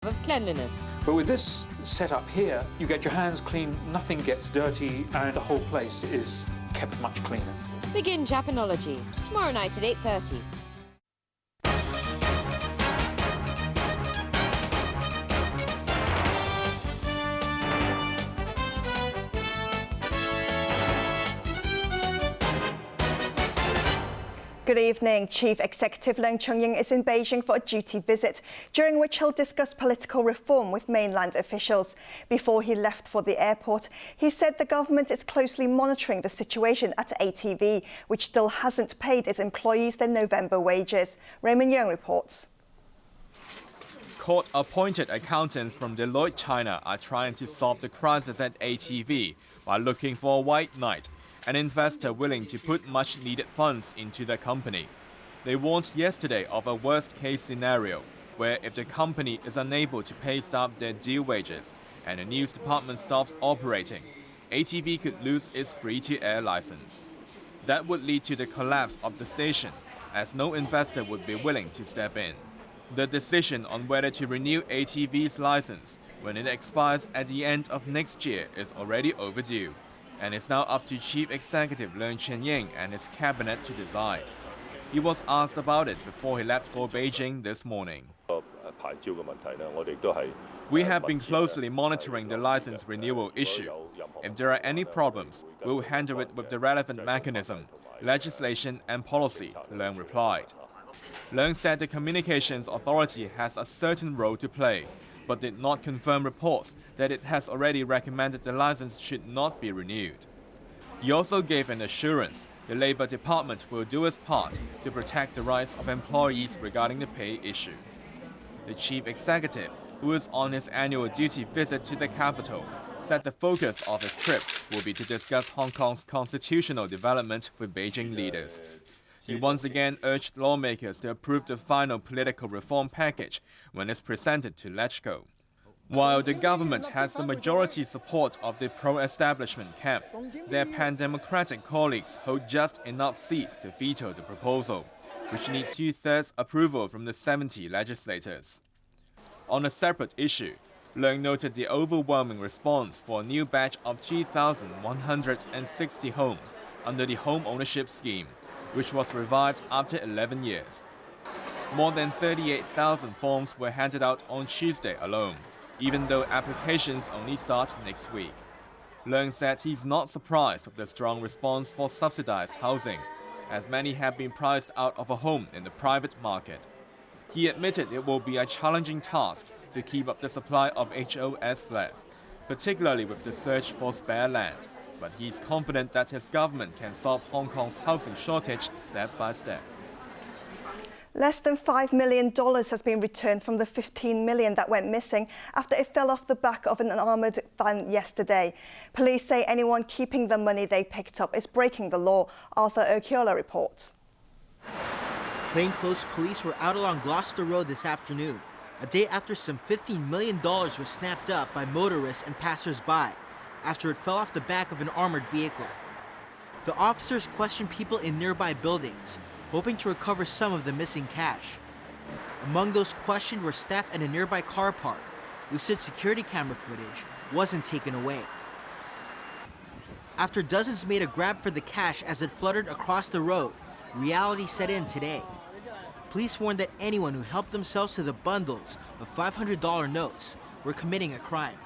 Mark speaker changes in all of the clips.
Speaker 1: of cleanliness.
Speaker 2: But with this setup here, you get your hands clean, nothing gets dirty, and the whole place is kept much cleaner.
Speaker 1: Begin Japanology tomorrow night at 8:30.
Speaker 3: Good evening. Chief Executive Leung Chun-ying is in Beijing for a duty visit, during which he'll discuss political reform with mainland officials. Before he left for the airport, he said the government is closely monitoring the situation at ATV, which still hasn't paid its employees their November wages. Raymond Yeung reports.
Speaker 4: Court-appointed accountants from Deloitte China are trying to solve the crisis at ATV by looking for a white knight, an investor willing to put much-needed funds into the company. They warned yesterday of a worst-case scenario, where if the company is unable to pay staff their due wages and the news department stops operating, ATV could lose its free-to-air license. That would lead to the collapse of the station, as no investor would be willing to step in. The decision on whether to renew ATV's license when it expires at the end of next year is already overdue, and it's now up to Chief Executive Leung Chun-ying and his cabinet to decide. He was asked about it before he left for Beijing this morning. We have been closely monitoring the license renewal issue. If there are any problems, we will handle it with the relevant mechanism, legislation and policy, Leung replied. Leung said the Communications Authority has a certain role to play, but did not confirm reports that it has already recommended the license should not be renewed. He also gave an assurance the Labour Department will do its part to protect the rights of employees regarding the pay issue. The chief executive, who is on his annual duty visit to the capital, said the focus of his trip will be to discuss Hong Kong's constitutional development with Beijing leaders. He once again urged lawmakers to approve the final political reform package when it's presented to LegCo. While the government has the majority support of the pro-establishment camp, their pan-democratic colleagues hold just enough seats to veto the proposal, which need 2/3 approval from the 70 legislators. On a separate issue, Leung noted the overwhelming response for a new batch of 2,160 homes under the home ownership scheme, which was revived after 11 years. More than 38,000 forms were handed out on Tuesday alone, even though applications only start next week. Leung said he's not surprised with the strong response for subsidized housing, as many have been priced out of a home in the private market. He admitted it will be a challenging task to keep up the supply of HOS flats, particularly with the search for spare land. But he's confident that his government can solve Hong Kong's housing shortage step by step.
Speaker 3: Less than $5 million has been returned from the $15 million that went missing after it fell off the back of an armoured van yesterday. Police say anyone keeping the money they picked up is breaking the law. Arthur Urquiola reports.
Speaker 5: Plainclothes police were out along Gloucester Road this afternoon, a day after some $15 million was snapped up by motorists and passers-by after it fell off the back of an armored vehicle. The officers questioned people in nearby buildings, hoping to recover some of the missing cash. Among those questioned were staff at a nearby car park, who said security camera footage wasn't taken away. After dozens made a grab for the cash as it fluttered across the road, reality set in today. Police warned that anyone who helped themselves to the bundles of $500 notes were committing a crime.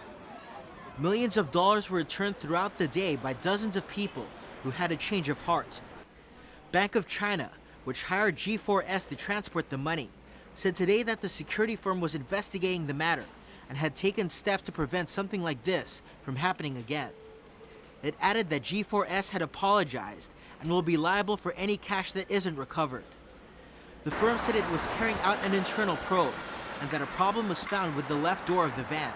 Speaker 5: Millions of dollars were returned throughout the day by dozens of people who had a change of heart. Bank of China, which hired G4S to transport the money, said today that the security firm was investigating the matter and had taken steps to prevent something like this from happening again. It added that G4S had apologized and will be liable for any cash that isn't recovered. The firm said it was carrying out an internal probe and that a problem was found with the left door of the van.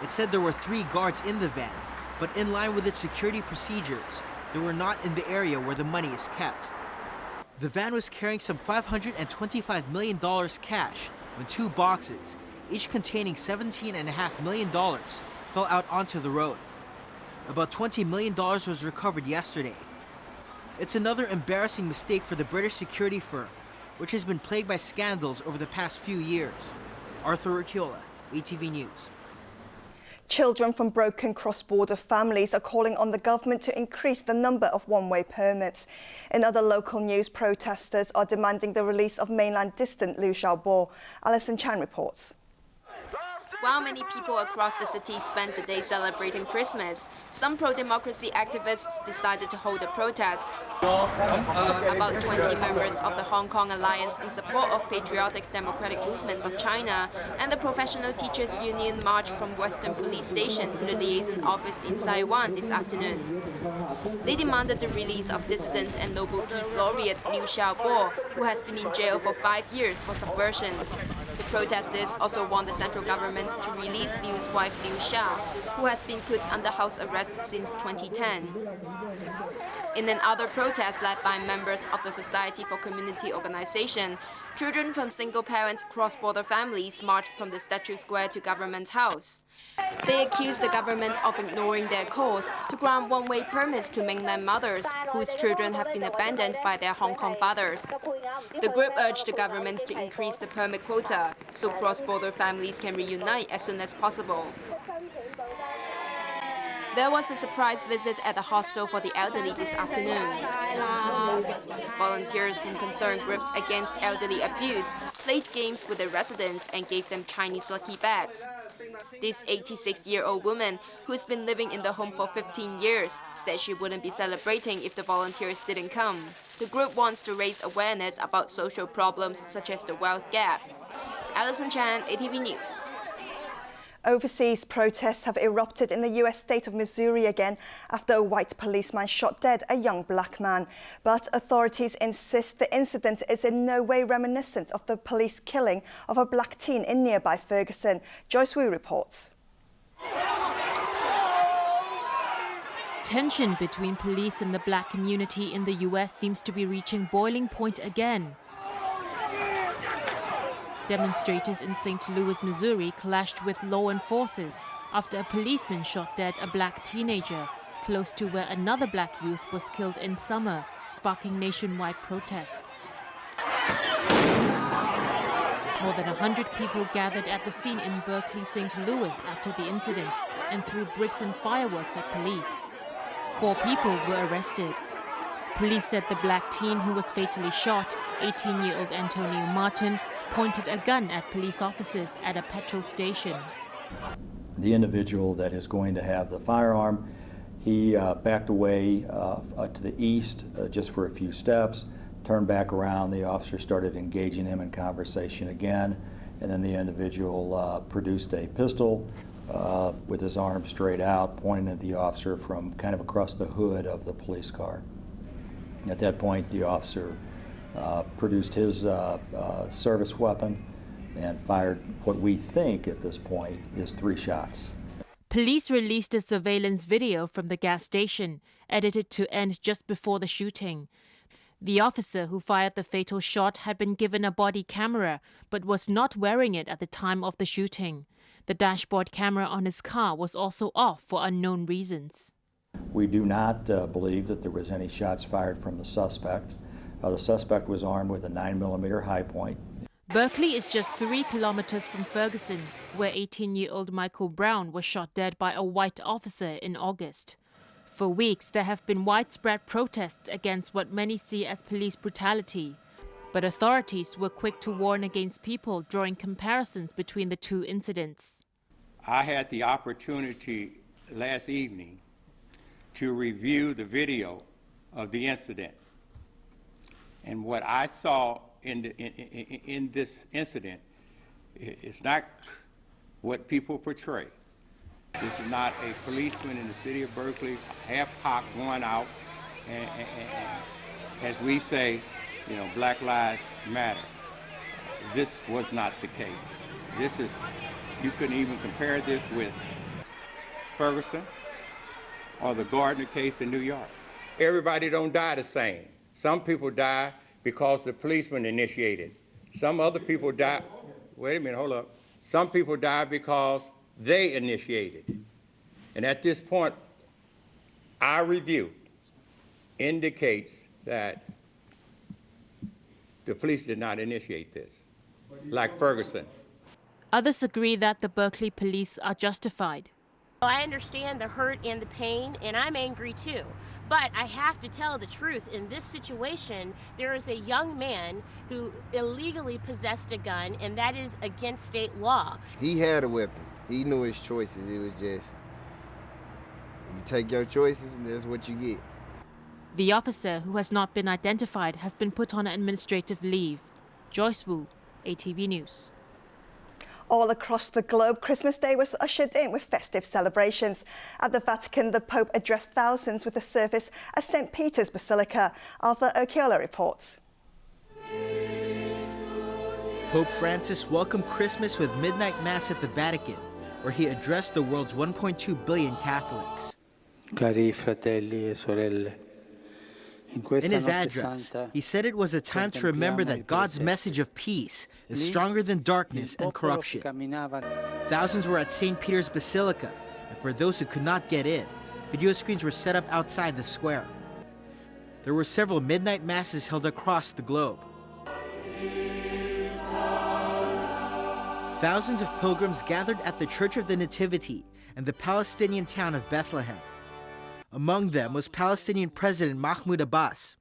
Speaker 5: It said there were 3 guards in the van, but in line with its security procedures, they were not in the area where the money is kept. The van was carrying some $525 million cash when 2 boxes, each containing $17.5 million, fell out onto the road. About $20 million was recovered yesterday. It's another embarrassing mistake for the British security firm, which has been plagued by scandals over the past few years. Arthur Urquiola, ATV News.
Speaker 3: Children from broken cross-border families are calling on the government to increase the number of one-way permits. In other local news, protesters are demanding the release of mainland dissident Liu Xiaobo. Alison Chan reports.
Speaker 6: While many people across the city spent the day celebrating Christmas, some pro-democracy activists decided to hold a protest. About 20 members of the Hong Kong Alliance in support of patriotic democratic movements of China and the Professional Teachers Union marched from Western Police Station to the liaison office in Saiwan this afternoon. They demanded the release of dissident and Nobel Peace Laureate Liu Xiaobo, who has been in jail for 5 years for subversion. The protesters also want the central government to release Liu's wife Liu Xia, who has been put under house arrest since 2010. In another protest led by members of the Society for Community Organization, children from single-parent cross-border families marched from the Statue Square to Government House. They accused the government of ignoring their calls to grant one-way permits to mainland mothers whose children have been abandoned by their Hong Kong fathers. The group urged the government to increase the permit quota so cross-border families can reunite as soon as possible. There was a surprise visit at the hostel for the elderly this afternoon. Volunteers from concerned groups against elderly abuse played games with the residents and gave them Chinese lucky bags. This 86-year-old woman, who's been living in the home for 15 years, said she wouldn't be celebrating if the volunteers didn't come. The group wants to raise awareness about social problems such as the wealth gap. Alison Chan, ATV News.
Speaker 3: Overseas protests have erupted in the US state of Missouri again after a white policeman shot dead a young black man. But authorities insist the incident is in no way reminiscent of the police killing of a black teen in nearby Ferguson. Joyce Wu reports.
Speaker 7: Tension between police and the black community in the US seems to be reaching boiling point again. Demonstrators in St. Louis, Missouri clashed with law enforcers after a policeman shot dead a black teenager close to where another black youth was killed in summer, sparking nationwide protests. More than 100 people gathered at the scene in Berkeley, St. Louis after the incident and threw bricks and fireworks at police. 4 people were arrested. Police said the black teen who was fatally shot, 18-year-old Antonio Martin, pointed a gun at police officers at a petrol station.
Speaker 8: The individual that is going to have the firearm, he backed away to the east just for a few steps, turned back around. The officer started engaging him in conversation again, and then the individual produced a pistol with his arm straight out, pointing at the officer from kind of across the hood of the police car. At that point, the officer produced his service weapon and fired what we think at this point is 3 shots.
Speaker 7: Police released a surveillance video from the gas station, edited to end just before the shooting. The officer who fired the fatal shot had been given a body camera, but was not wearing it at the time of the shooting. The dashboard camera on his car was also off for unknown reasons.
Speaker 8: We do not believe that there was any shots fired from the suspect. The suspect was armed with a 9mm high point.
Speaker 7: Berkeley is just 3 kilometers from Ferguson, where 18-year-old Michael Brown was shot dead by a white officer in August. For weeks, there have been widespread protests against what many see as police brutality. But authorities were quick to warn against people drawing comparisons between the 2 incidents.
Speaker 9: I had the opportunity last evening to review the video of the incident. And what I saw in this incident is not what people portray. This is not a policeman in the city of Berkeley, half-cocked, one out, and as we say, you know, Black Lives Matter. This was not the case. This is, you couldn't even compare this with Ferguson or the Gardner case in New York. Everybody don't die the same. Some people die because the policeman initiated. Some other people die, wait a minute, hold up. Some people die because they initiated. And at this point, our review indicates that the police did not initiate this, like Ferguson.
Speaker 7: Others agree that the Berkeley police are justified.
Speaker 10: I understand the hurt and the pain, and I'm angry too. But I have to tell the truth. In this situation, there is a young man who illegally possessed a gun, and that is against state law.
Speaker 11: He had a weapon. He knew his choices. It was just, you take your choices, and that's what you get.
Speaker 7: The officer, who has not been identified, has been put on administrative leave. Joyce Wu, ATV News.
Speaker 3: All across the globe, Christmas Day was ushered in with festive celebrations. At the Vatican, the Pope addressed thousands with a service at St. Peter's Basilica. Arthur Urquiola reports.
Speaker 5: Pope Francis welcomed Christmas with midnight mass at the Vatican, where he addressed the world's 1.2 billion Catholics.
Speaker 12: Cari fratelli e sorelle.
Speaker 5: In his address, he said it was a time to remember that God's message of peace is stronger than darkness and corruption. Thousands were at St. Peter's Basilica, and for those who could not get in, video screens were set up outside the square. There were several midnight masses held across the globe. Thousands of pilgrims gathered at the Church of the Nativity in the Palestinian town of Bethlehem. Among them was Palestinian President Mahmoud Abbas.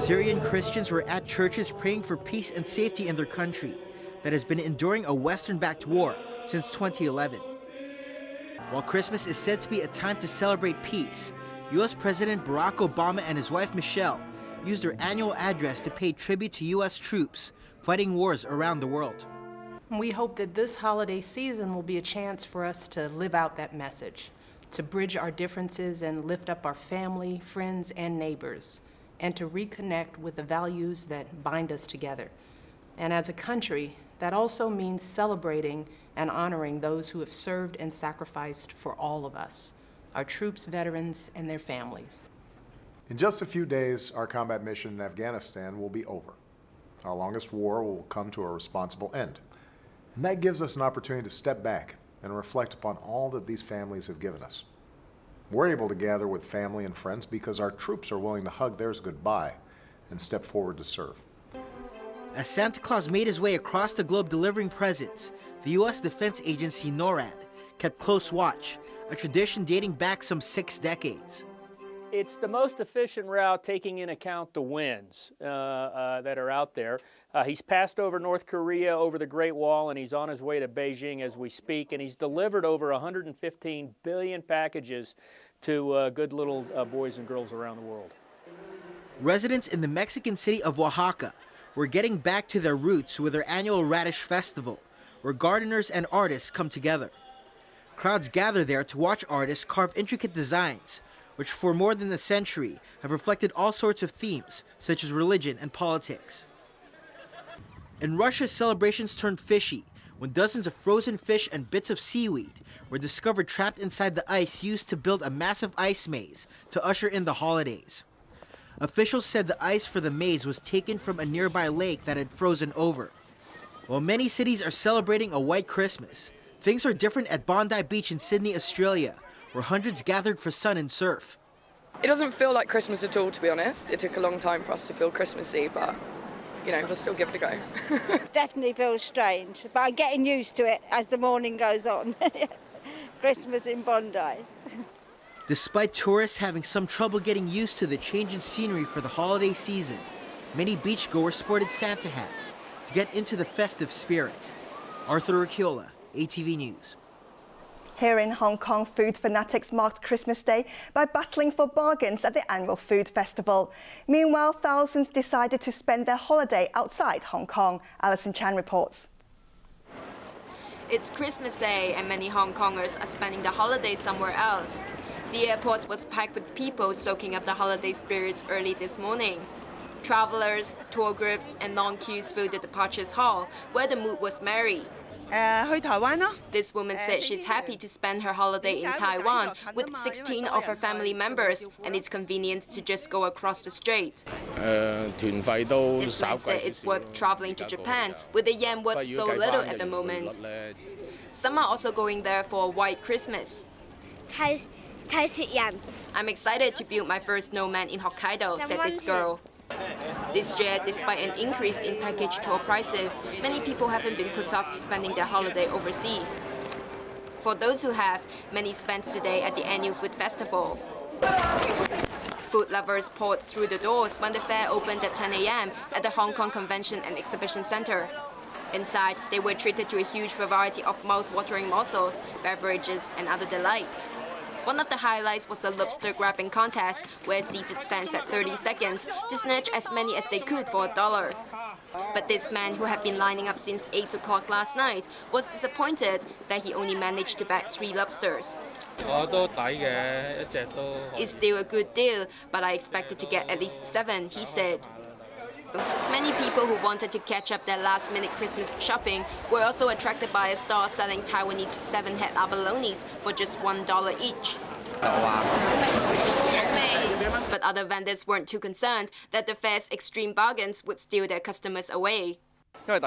Speaker 5: Syrian Christians were at churches praying for peace and safety in their country that has been enduring a Western-backed war since 2011. While Christmas is said to be a time to celebrate peace, U.S. President Barack Obama and his wife Michelle used their annual address to pay tribute to U.S. troops fighting wars around the world.
Speaker 13: We hope that this holiday season will be a chance for us to live out that message, to bridge our differences and lift up our family, friends, and neighbors, and to reconnect with the values that bind us together. And as a country, that also means celebrating and honoring those who have served and sacrificed for all of us, our troops, veterans, and their families.
Speaker 14: In just a few days, our combat mission in Afghanistan will be over. Our longest war will come to a responsible end. And that gives us an opportunity to step back and reflect upon all that these families have given us. We're able to gather with family and friends because our troops are willing to hug theirs goodbye and step forward to serve.
Speaker 5: As Santa Claus made his way across the globe delivering presents, the U.S. Defense Agency NORAD kept close watch, a tradition dating back some 6 decades.
Speaker 15: It's the most efficient route taking into account the winds that are out there. He's passed over North Korea, over the Great Wall, and he's on his way to Beijing as we speak, and he's delivered over 115 billion packages to good little boys and girls around the world.
Speaker 5: Residents in the Mexican city of Oaxaca were getting back to their roots with their annual Radish Festival, where gardeners and artists come together. Crowds gather there to watch artists carve intricate designs, which for more than a century have reflected all sorts of themes, such as religion and politics. In Russia, celebrations turned fishy when dozens of frozen fish and bits of seaweed were discovered trapped inside the ice used to build a massive ice maze to usher in the holidays. Officials said the ice for the maze was taken from a nearby lake that had frozen over. While many cities are celebrating a white Christmas, things are different at Bondi Beach in Sydney, Australia, where hundreds gathered for sun and surf.
Speaker 16: It doesn't feel like Christmas at all, to be honest. It took a long time for us to feel Christmassy, but, you know, we'll still give it a go.
Speaker 17: It definitely feels strange, but I'm getting used to it as the morning goes on. Christmas in Bondi.
Speaker 5: Despite tourists having some trouble getting used to the change in scenery for the holiday season, many beachgoers sported Santa hats to get into the festive spirit. Arthur Urquiola, ATV News.
Speaker 3: Here in Hong Kong, food fanatics marked Christmas Day by battling for bargains at the annual food festival. Meanwhile, thousands decided to spend their holiday outside Hong Kong. Alison Chan reports.
Speaker 6: It's Christmas Day and many Hong Kongers are spending the holiday somewhere else. The airport was packed with people soaking up the holiday spirits early this morning. Travelers, tour groups and long queues filled the departures hall, where the mood was merry. This woman said she's happy to spend her holiday in Taiwan with 16 of her family members, and it's convenient to just go across the strait. This man said it's worth traveling to Japan, with the yen worth so little at the moment. Some are also going there for a white Christmas. I'm excited to build my first snowman in Hokkaido, said this girl. This year, despite an increase in package tour prices, many people haven't been put off spending their holiday overseas. For those who have, many spent today at the annual food festival. Food lovers poured through the doors when the fair opened at 10 a.m. at the Hong Kong Convention and Exhibition Centre. Inside, they were treated to a huge variety of mouth-watering morsels, beverages, and other delights. One of the highlights was the lobster grabbing contest, where seafood fans had 30 seconds to snatch as many as they could for $1. But this man, who had been lining up since 8 o'clock last night, was disappointed that he only managed to bag 3 lobsters. It's still a good deal, but I expected to get at least 7, he said. Many people who wanted to catch up their last-minute Christmas shopping were also attracted by a stall selling Taiwanese 7-head abalones for just $1 each. But other vendors weren't too concerned that the fair's extreme bargains would steal their customers away. This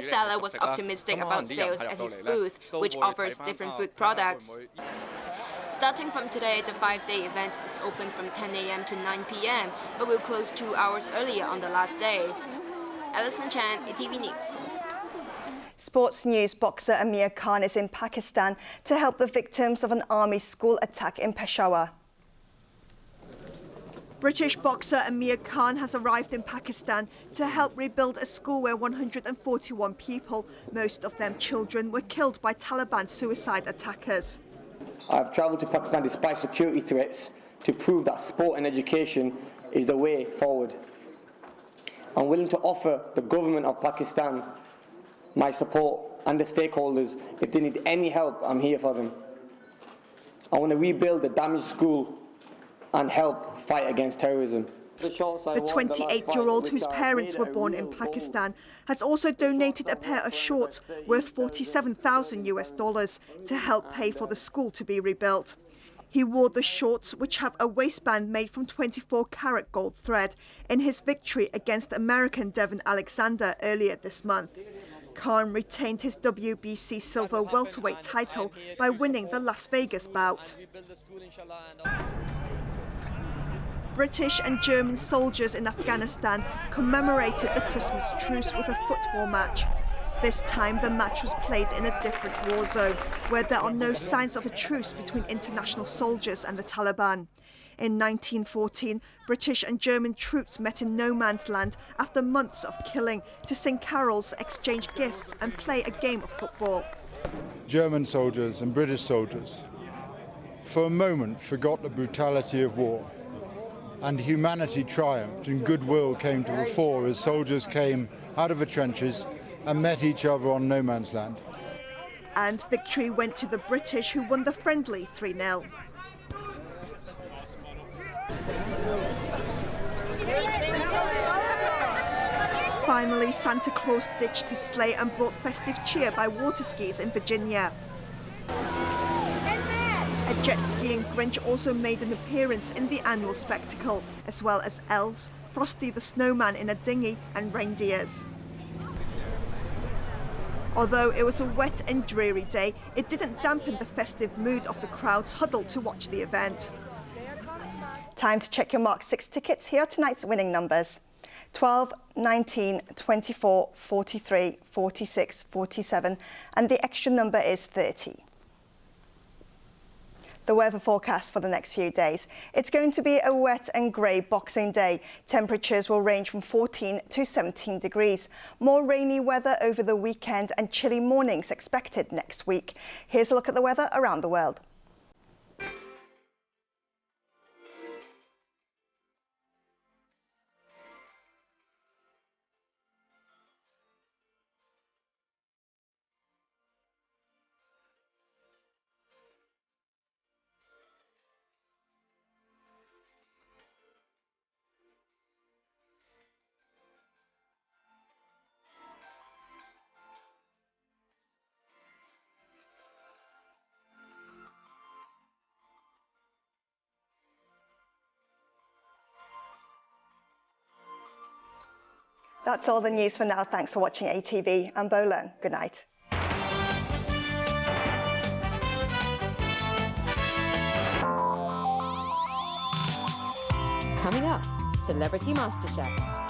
Speaker 6: seller was optimistic about sales at his booth, which offers different food products. Starting from today, the 5-day event is open from 10 a.m. to 9 p.m., but will close 2 hours earlier on the last day. Alison Chan, ATV News.
Speaker 3: Sports news. Boxer Amir Khan is in Pakistan to help the victims of an army school attack in Peshawar. British boxer Amir Khan has arrived in Pakistan to help rebuild a school where 141 people, most of them children, were killed by Taliban suicide attackers.
Speaker 18: I've travelled to Pakistan despite security threats to prove that sport and education is the way forward. I'm willing to offer the government of Pakistan my support and the stakeholders. If they need any help, I'm here for them. I want to rebuild the damaged school and help fight against terrorism.
Speaker 3: The 28-year-old, whose parents were born in Pakistan, has also donated a pair of shorts worth $47,000 to help pay for the school to be rebuilt. He wore the shorts, which have a waistband made from 24-karat gold thread, in his victory against American Devon Alexander earlier this month. Khan retained his WBC silver welterweight title by winning the Las Vegas bout. British and German soldiers in Afghanistan commemorated the Christmas truce with a football match. This time the match was played in a different war zone, where there are no signs of a truce between international soldiers and the Taliban. In 1914, British and German troops met in no man's land after months of killing to sing carols, exchange gifts and play a game of football.
Speaker 19: German soldiers and British soldiers for a moment forgot the brutality of war, and humanity triumphed and goodwill came to the fore as soldiers came out of the trenches and met each other on no man's land.
Speaker 3: And victory went to the British, who won the friendly 3-0. Finally, Santa Claus ditched his sleigh and brought festive cheer by water skis in Virginia. A jet skiing Grinch also made an appearance in the annual spectacle, as well as elves, Frosty the Snowman in a dinghy and reindeers. Although it was a wet and dreary day, it didn't dampen the festive mood of the crowds huddled to watch the event. Time to check your Mark 6 tickets. Here are tonight's winning numbers: 12, 19, 24, 43, 46, 47, and the extra number is 30. The weather forecast for the next few days. It's going to be a wet and grey Boxing Day. Temperatures will range from 14 to 17 degrees. More rainy weather over the weekend and chilly mornings expected next week. Here's a look at the weather around the world. That's all the news for now. Thanks for watching ATV. I'm Bo Leung. Good night.
Speaker 1: Coming up. Celebrity MasterChef.